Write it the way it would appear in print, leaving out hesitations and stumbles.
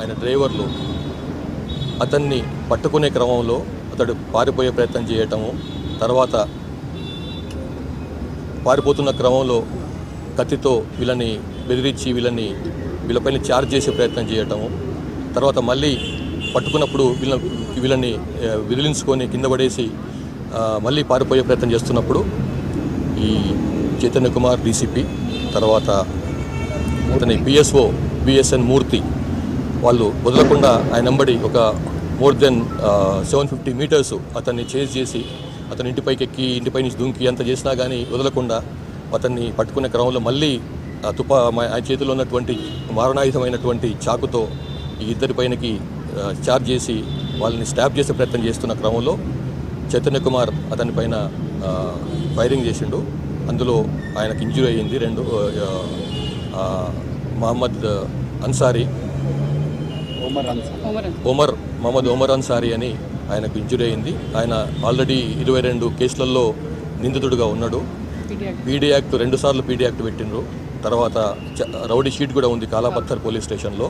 ఆయన డ్రైవర్లు అతన్ని పట్టుకునే క్రమంలో అతడు పారిపోయే ప్రయత్నం చేయటము, తర్వాత పారిపోతున్న క్రమంలో కత్తితో వీళ్ళని బెదిరించి వీళ్ళపైన ఛార్జ్ చేసే ప్రయత్నం చేయటము, తర్వాత మళ్ళీ పట్టుకున్నప్పుడు వీళ్ళని విదిలించుకొని కింద పడేసి మళ్ళీ పారిపోయే ప్రయత్నం చేస్తున్నప్పుడు ఈ చైతన్య కుమార్ డీసీపీ, తర్వాత అతని పిఎస్ఓ బిఎస్ఎన్ మూర్తి వాళ్ళు వదలకుండా ఆయన వెంబడి ఒక మోర్ దెన్ 750 మీటర్స్ అతన్ని చేజ్ చేసి అతని ఇంటిపైకి ఎక్కి ఇంటిపై నుంచి దుంకి అంత చేసినా కానీ వదలకుండా అతన్ని పట్టుకునే క్రమంలో మళ్ళీ ఆయన చేతిలో ఉన్నటువంటి మారణాయుధమైనటువంటి చాకుతో ఈ ఇద్దరిపైనకి ఛార్జ్ చేసి వాళ్ళని స్టాప్ చేసే ప్రయత్నం చేస్తున్న క్రమంలో చైతన్య కుమార్ అతని పైన ఫైరింగ్ చేసిండు. అందులో ఆయనకు ఇంజురీ అయ్యింది. మహమ్మద్ ఒమర్ అన్సారీ అని ఆయనకు ఇంజురీ అయింది. ఆయన ఆల్రెడీ 22 కేసులలో నిందితుడిగా ఉన్నాడు. పీడీ యాక్ట్ 2 సార్లు పీడీ యాక్ట్ పెట్టిండ్రు. తర్వాత రౌడీ షీట్ కూడా ఉంది కాలాపత్తర్ పోలీస్ స్టేషన్లో.